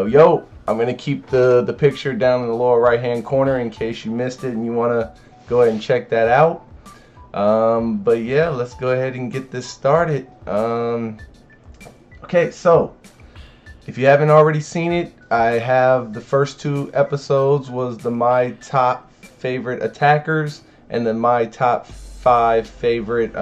Yo, I'm going to keep the picture down in the lower right hand corner in case you missed it and you want to go ahead and check that out. But yeah, let's go ahead and get this started. Okay, so if you haven't already seen it, I have the first two episodes was the my top favorite attackers and then my top 5 favorite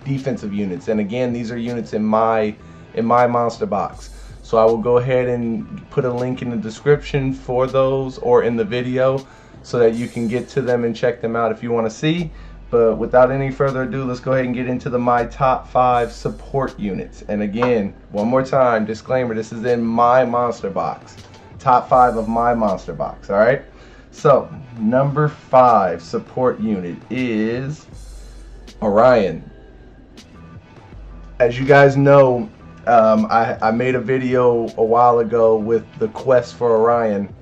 defensive units. And again, these are units in my monster box. So I will go ahead and put a link in the description for those or in the video so that you can get to them and check them out if you want to see. But without any further ado, let's go ahead and get into my top 5 support units. And again, one more time, disclaimer, this is in my monster box. Top 5 of my monster box, all right? So, number 5 support unit is Orion. As you guys know, I made a video a while ago with the quest for Orion.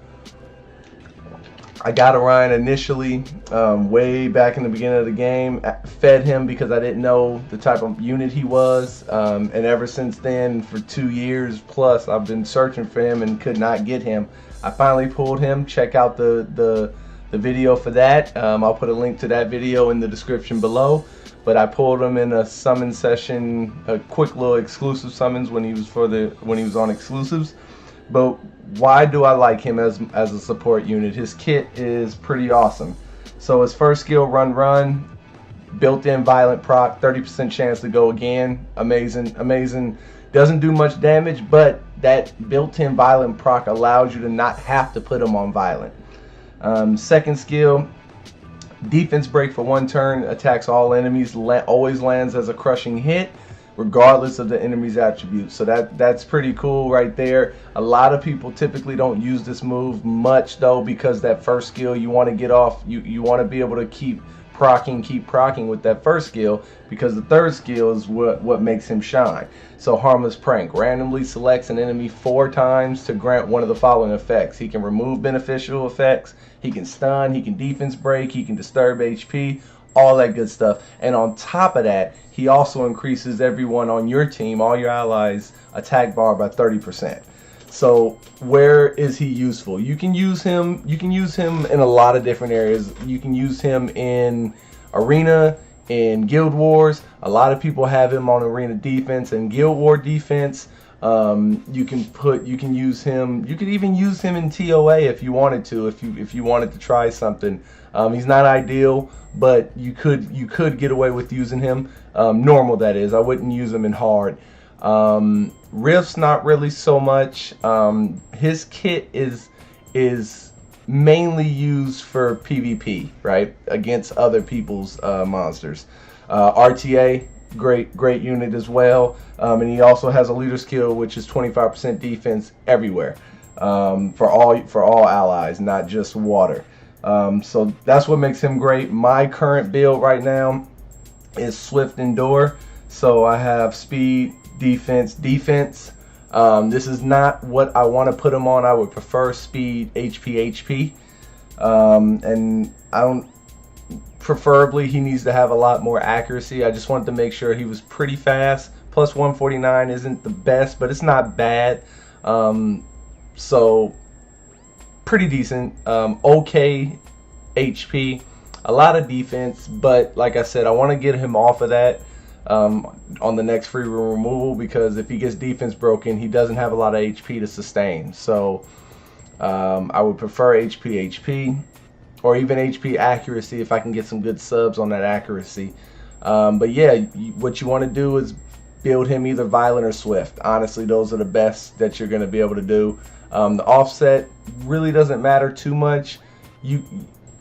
I got Orion initially way back in the beginning of the game, fed him because I didn't know the type of unit he was, and ever since then, for 2 years plus, I've been searching for him and could not get him. I finally pulled him. Check out the video for that. I'll put a link to that video in the description below. But I pulled him in a summon session, a quick little exclusive summons when he was on exclusives. But why do I like him as a support unit? His kit is pretty awesome. So his first skill, run, built-in violent proc, 30% chance to go again. Amazing. Doesn't do much damage, but that built-in violent proc allows you to not have to put him on violent. Second skill, defense break for 1 turn, attacks all enemies, always lands as a crushing hit regardless of the enemy's attributes. So that's pretty cool right there. A lot of people typically don't use this move much though, because that first skill you want to get off, you want to be able to keep procking with that first skill, because the third skill is what makes him shine. So harmless prank randomly selects an enemy 4 times to grant one of the following effects. He can remove beneficial effects, he can stun, he can defense break, he can disturb HP, all that good stuff. And on top of that, he also increases everyone on your team, all your allies, attack bar by 30%. So where is he useful? You can use him in a lot of different areas. You can use him in arena, in guild wars. A lot of people have him on arena defense and guild war defense. You can use him. You could even use him in TOA if you wanted to. If you wanted to try something. He's not ideal, but you could get away with using him. Normal, that is. I wouldn't use him in hard. Rifts, not really so much. His kit is mainly used for PvP, right, against other people's monsters. RTA, great unit as well, and he also has a leader skill which is 25% defense everywhere, for all allies, not just water. So that's what makes him great. My current build right now is Swift Endure, so I have speed, defense. This is not what I want to put him on. I would prefer speed, HP. And I don't. Preferably, he needs to have a lot more accuracy. I just wanted to make sure he was pretty fast. Plus 149 isn't the best, but it's not bad. So pretty decent. Okay HP, a lot of defense, but like I said, I want to get him off of that on the next free room removal, because if he gets defense broken, he doesn't have a lot of HP to sustain. So I would prefer HP, or even HP accuracy if I can get some good subs on that accuracy. But yeah, what you want to do is build him either violent or swift. Honestly, those are the best that you're going to be able to do. The offset really doesn't matter too much.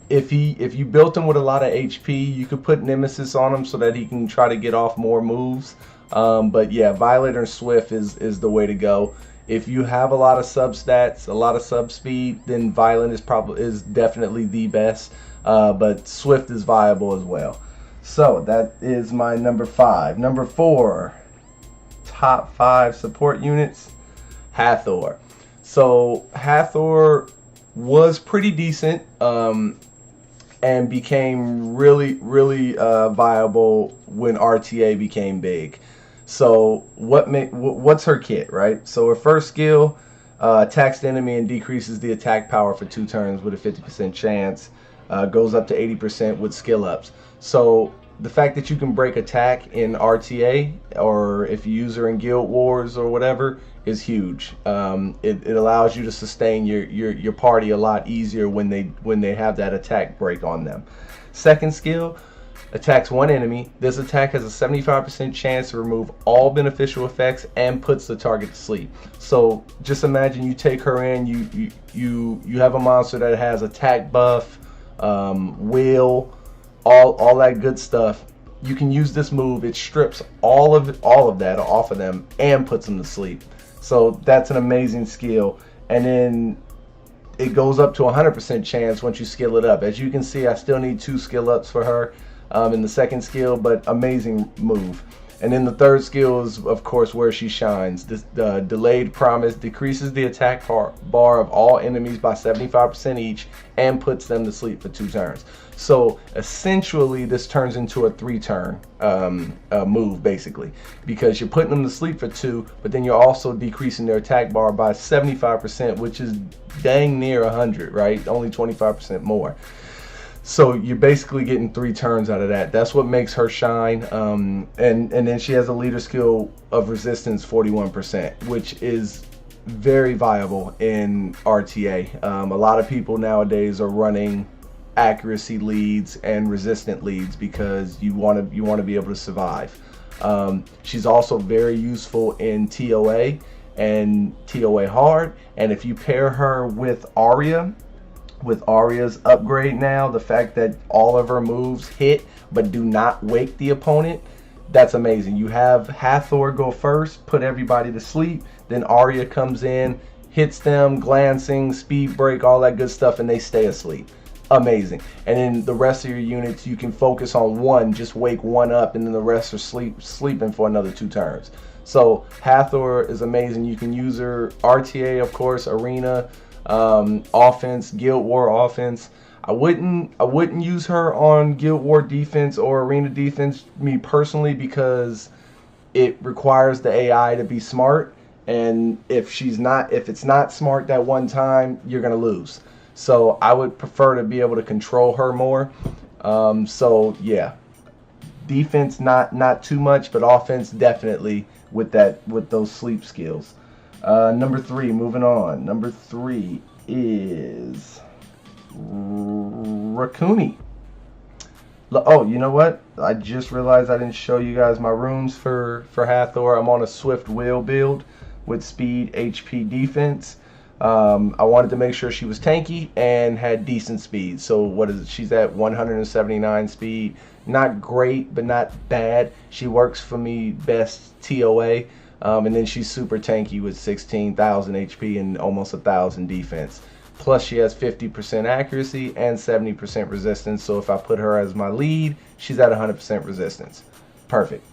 If you built him with a lot of HP, you could put Nemesis on him so that he can try to get off more moves. But yeah, violent or swift is the way to go. If you have a lot of sub stats, a lot of sub speed, then violent is definitely the best. But swift is viable as well. So that is my number 5. Number 4, top 5 support units, Hathor. So Hathor was pretty decent, and became really viable when RTA became big. So what's her kit, right? So her first skill, Attacks the enemy and decreases the attack power for 2 turns with a 50% chance. Goes up to 80% with skill ups. So the fact that you can break attack in RTA, or if you use her in Guild Wars or whatever, is huge. It allows you to sustain your party a lot easier when they have that attack break on them. Second skill, attacks one enemy. This attack has a 75% chance to remove all beneficial effects and puts the target to sleep. So just imagine you take her in, you have a monster that has attack buff, will, all that good stuff. You can use this move. It strips all of that off of them and puts them to sleep. So that's an amazing skill. And then it goes up to 100% chance once you skill it up. As you can see, I still need 2 skill ups for her in the second skill, but amazing move. And then the third skill is, of course, where she shines. This delayed promise decreases the attack bar of all enemies by 75% each and puts them to sleep for 2 turns. So essentially, this turns into a 3-turn move, basically, because you're putting them to sleep for 2, but then you're also decreasing their attack bar by 75%, which is dang near 100, right? Only 25% more. So you're basically getting 3 turns out of that. That's what makes her shine. And then she has a leader skill of resistance 41%, which is very viable in RTA. A lot of people nowadays are running accuracy leads and resistant leads because you want to be able to survive. She's also very useful in TOA and TOA hard. And if you pair her with Orion, with Arya's upgrade now, the fact that all of her moves hit but do not wake the opponent, that's amazing. You have Hathor go first, put everybody to sleep, then Arya comes in, hits them, glancing, speed break, all that good stuff, and they stay asleep. Amazing. And then the rest of your units, you can focus on one, just wake one up, and then the rest are sleeping for another 2 turns. So Hathor is amazing. You can use her RTA, of course, arena, offense, Guild War offense. I wouldn't use her on Guild War defense or arena defense, me personally, because it requires the AI to be smart, and if it's not smart that one time, you're gonna lose. So I would prefer to be able to control her more. So yeah, defense not too much, but offense definitely with those sleep skills. Number 3, moving on. Number 3 is Cooney. Oh, you know what? I just realized I didn't show you guys my runes for Hathor. I'm on a Swift Will build with speed, HP, defense. I wanted to make sure she was tanky and had decent speed. So what is it? She's at 179 speed. Not great, but not bad. She works for me best TOA. And then she's super tanky with 16,000 HP and almost 1,000 defense. Plus she has 50% accuracy and 70% resistance. So if I put her as my lead, she's at 100% resistance. Perfect.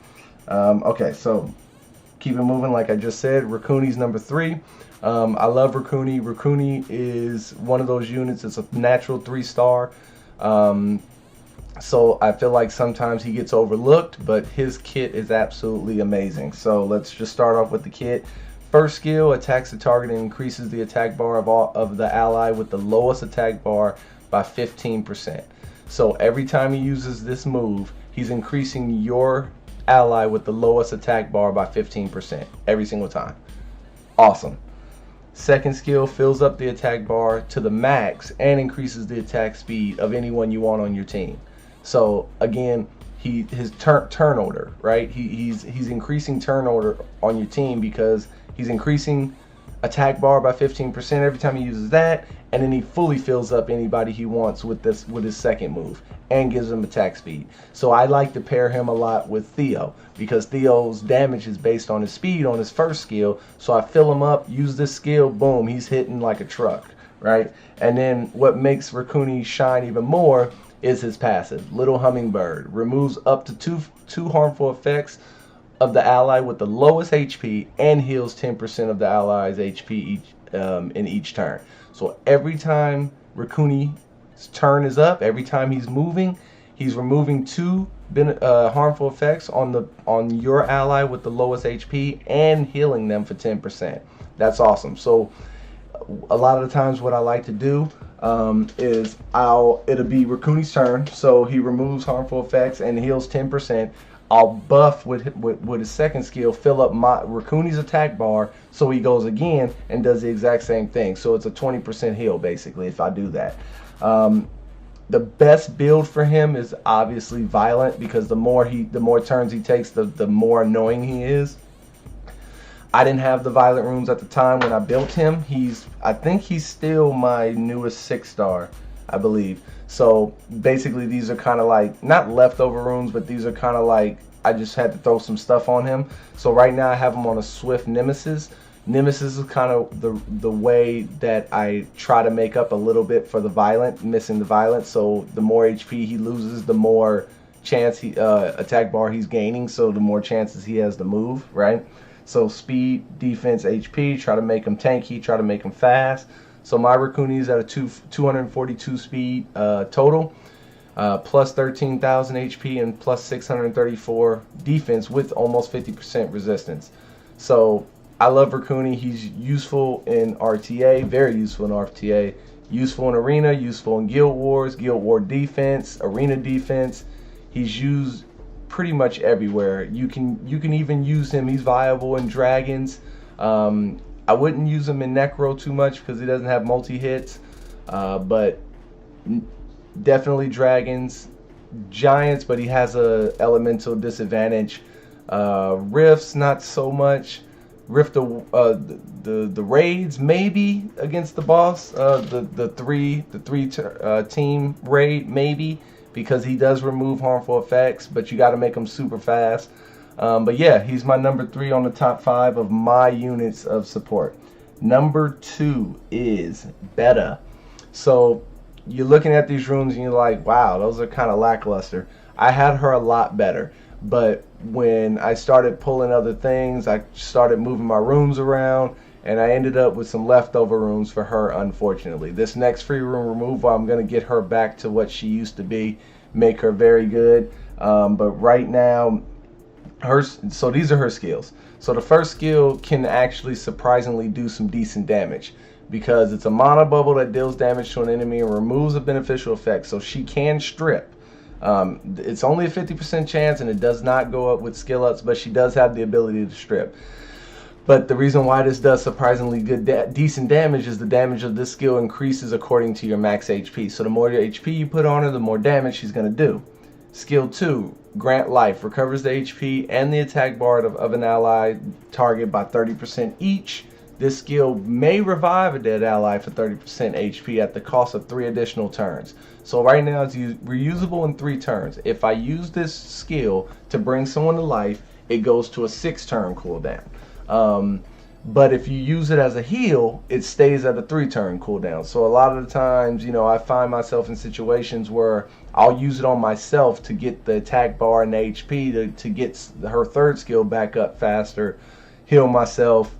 Okay, so keep it moving. Like I just said, Cooney's number 3. I love Cooney. Cooney is one of those units. It's a natural 3-star. So I feel like sometimes he gets overlooked, but his kit is absolutely amazing. So let's just start off with the kit. First skill, attacks the target and increases the attack bar of the ally with the lowest attack bar by 15%. So every time he uses this move, he's increasing your ally with the lowest attack bar by 15% every single time. Awesome. Second skill, fills up the attack bar to the max and increases the attack speed of anyone you want on your team. So again, his turn order, right? He's increasing turn order on your team because he's increasing attack bar by 15% every time he uses that, and then he fully fills up anybody he wants with his second move and gives him attack speed. So I like to pair him a lot with Theo because Theo's damage is based on his speed on his first skill. So I fill him up, use this skill, boom, he's hitting like a truck, right? And then what makes Cooney shine even more is his passive, Little Hummingbird. Removes up to two harmful effects of the ally with the lowest HP and heals 10% of the ally's HP in each turn. So every time Cooney's turn is up, every time he's moving, he's removing 2 harmful effects on your ally with the lowest HP and healing them for 10%. That's awesome. So a lot of the times what I like to do is it'll be Cooney's turn, so he removes harmful effects and heals 10%. I'll buff with his second skill, fill up my Cooney's attack bar, so he goes again and does the exact same thing. So it's a 20% heal basically if I do that. The best build for him is obviously violent, because the more turns he takes, the more annoying he is. I didn't have the violent runes at the time when I built him. I think he's still my newest 6-star, I believe. So basically these are kind of like, not leftover runes, but these are kind of like, I just had to throw some stuff on him. So right now I have him on a Swift Nemesis. Nemesis is kind of the way that I try to make up a little bit for the violent, missing the violent. So the more HP he loses, the more chance attack bar he's gaining, so the more chances he has to move, right? So speed, defense, HP, try to make him tanky, try to make him fast. So my Cooney is at a 242 speed total, plus 13,000 HP and plus 634 defense with almost 50% resistance. So I love Cooney. He's useful in RTA, very useful in RTA, useful in Arena, useful in Guild Wars, Guild War defense, Arena defense. He's used pretty much everywhere. You can even use him. He's viable in Dragons. I wouldn't use him in Necro too much because he doesn't have multi-hits, but definitely Dragons, Giants, but he has a elemental disadvantage. Rifts, not so much. Rift the raids maybe against the boss. The three team raid maybe, because he does remove harmful effects, but you got to make him super fast. But yeah, he's my number 3 on the top 5 of my units of support. Number 2 is Beta. So you're looking at these runes and you're like, wow, those are kind of lackluster. I had her a lot better, but when I started pulling other things, I started moving my runes around, and I ended up with some leftover runes for her, unfortunately. This next free rune removal, I'm going to get her back to what she used to be, make her very good. But right now, so these are her skills. So the first skill can actually surprisingly do some decent damage, because it's a mana bubble that deals damage to an enemy and removes a beneficial effect. So she can strip. It's only a 50% chance, and it does not go up with skill ups, but she does have the ability to strip. But the reason why this does surprisingly good, decent damage is the damage of this skill increases according to your max HP. So the more HP you put on her, the more damage she's going to do. Skill 2, Grant Life, recovers the HP and the attack bar of an ally target by 30% each. This skill may revive a dead ally for 30% HP at the cost of 3 additional turns. So right now it's reusable in 3 turns. If I use this skill to bring someone to life, it goes to a 6-turn cooldown. But if you use it as a heal, it stays at a 3-turn cooldown. So a lot of the times, I find myself in situations where I'll use it on myself to get the attack bar and the HP to get her 3rd skill back up faster, heal myself.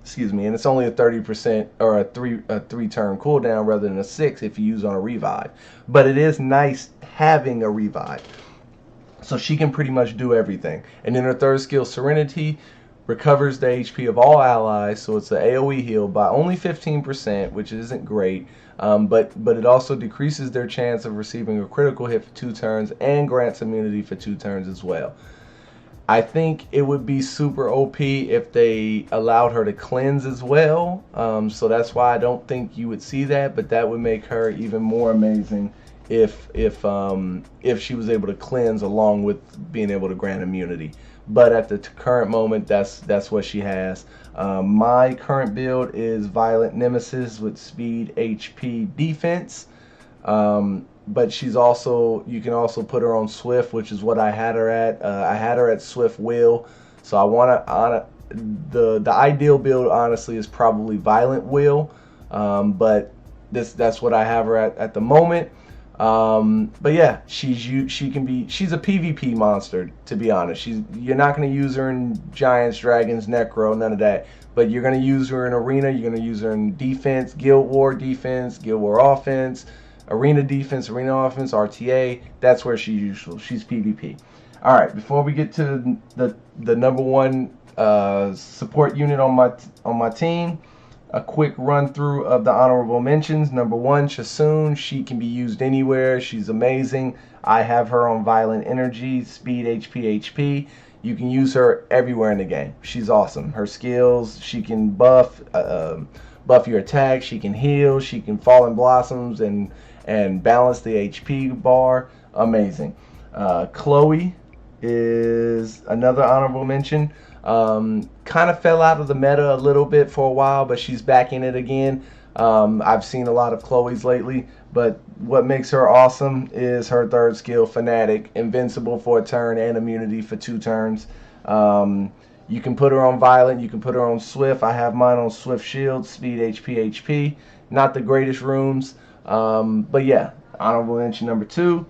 Excuse me, and it's only a 30% or a 3-turn cooldown rather than a 6 if you use on a revive. But it is nice having a revive, so she can pretty much do everything. And then her 3rd skill, Serenity, recovers the HP of all allies, so it's an AoE heal by only 15%, which isn't great. But it also decreases their chance of receiving a critical hit for 2 turns and grants immunity for 2 turns as well. I think it would be super OP if they allowed her to cleanse as well. So that's why I don't think you would see that, but that would make her even more amazing if she was able to cleanse along with being able to grant immunity. But at the current moment, that's what she has. My current build is Violent Nemesis with speed, HP, defense. But she's also, you can also put her on Swift, which is what I had her at. I had her at Swift Will. So I want to, the ideal build honestly is probably Violent Will. But that's what I have her at the moment. But yeah, she's a PvP monster, to be honest. You're not going to use her in Giants, Dragons, Necro, none of that. But you're going to use her in Arena. You're going to use her in defense, Guild War defense, Guild War offense, Arena defense, Arena offense, RTA. That's where she's useful. She's PvP. All right, before we get to the number 1 support unit on my team, A quick run through of the honorable mentions. Number 1, Chasun. She can be used anywhere. She's amazing. I have her on Violent Energy, Speed, HP. You can use her everywhere in the game. She's awesome. Her skills, she can buff your attack. She can heal. She can Fallen Blossoms and balance the HP bar. Amazing. Chloe is another honorable mention. Kind of fell out of the meta a little bit for a while, but she's back in it again. I've seen a lot of Chloe's lately, but what makes her awesome is her third skill, Fanatic, invincible for a turn and immunity for 2 turns. You can put her on Violent, you can put her on Swift. I have mine on Swift Shield, Speed, HP. Not the greatest rooms, but yeah, honorable mention number 2.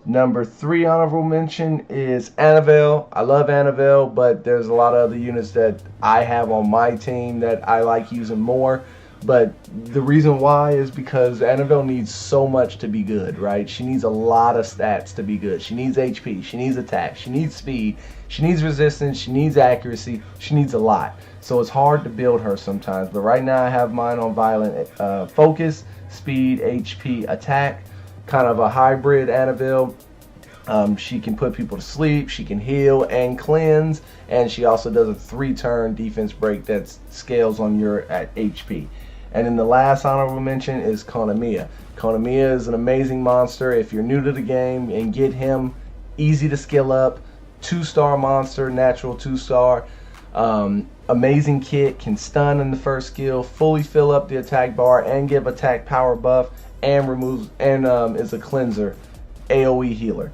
Number 3 honorable mention is Annabelle. I love Annabelle, but there's a lot of other units that I have on my team that I like using more. But the reason why is because Annabelle needs so much to be good, right? She needs a lot of stats to be good. She needs HP, she needs attack, she needs speed, she needs resistance, she needs accuracy, she needs a lot. So it's hard to build her sometimes. But right now I have mine on Violent Focus, Speed, HP, Attack. Kind of a hybrid Annabelle. She can put people to sleep, she can heal and cleanse, and she also does a 3-turn defense break that scales on your at HP. And then the last honorable mention is Konamiya. Konamiya is an amazing monster. If you're new to the game and get him, easy to skill up, 2-star monster, natural 2-star. Amazing kit, can stun in the first skill, fully fill up the attack bar and give attack power buff, and removes and is a cleanser, AoE healer.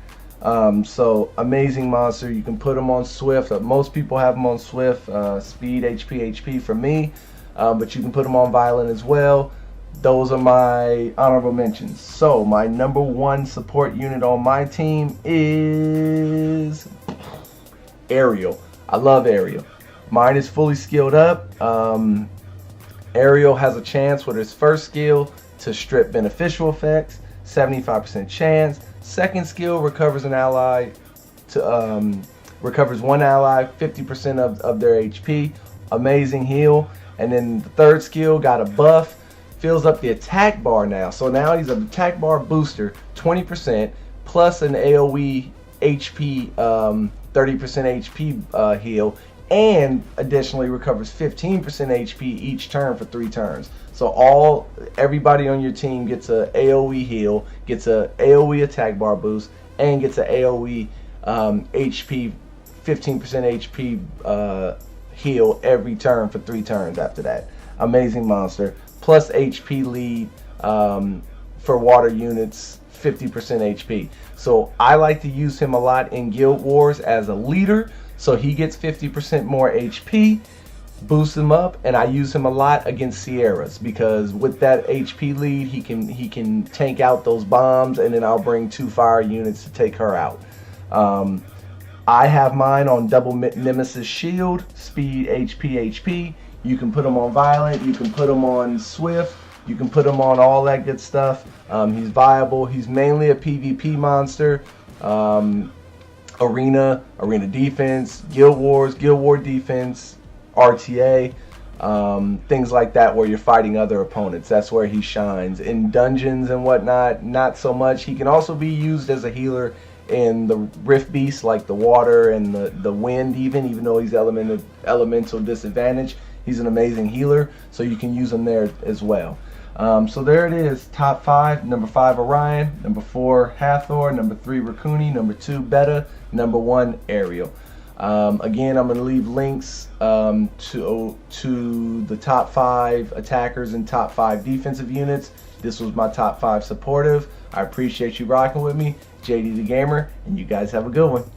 So amazing monster. You can put him on Swift. Most people have him on Swift, Speed, HP for me, but you can put him on Violent as well. Those are my honorable mentions. So my number 1 support unit on my team is Ariel. I love Ariel. Mine is fully skilled up. Ariel has a chance with his first skill to strip beneficial effects, 75% chance. Second skill recovers an ally recovers one ally 50% of their HP. Amazing heal. And then the third skill got a buff, fills up the attack bar now. So now he's an attack bar booster, 20% plus an AoE HP 30% HP heal, and additionally recovers 15% HP each turn for 3 turns. So everybody on your team gets a AoE heal, gets a AoE attack bar boost, and gets a AoE HP 15% HP heal every turn for 3 turns after that. Amazing monster. Plus HP lead for water units, 50% HP. So I like to use him a lot in Guild Wars as a leader. So he gets 50% more HP, boosts him up, and I use him a lot against Sierras because with that HP lead, he can tank out those bombs, and then I'll bring 2 fire units to take her out. I have mine on double Nemesis Shield, Speed, HP. You can put him on Violent, you can put him on Swift, you can put him on all that good stuff. He's viable. He's mainly a PvP monster. Arena defense, Guild War defense, RTA, things like that where you're fighting other opponents. That's where he shines. In dungeons and whatnot, not so much. He can also be used as a healer in the Rift Beasts, like the water and the wind even though he's elemental disadvantage. He's an amazing healer, so you can use him there as well. So there it is, top 5. Number 5, Orion. Number 4, Hathor. Number 3, Cooney. Number 2, Beta. Number 1, Ariel. Again, I'm going to leave links to the top 5 attackers and top 5 defensive units. This was my top 5 supportive. I appreciate you rocking with me. JD the Gamer, and you guys have a good one.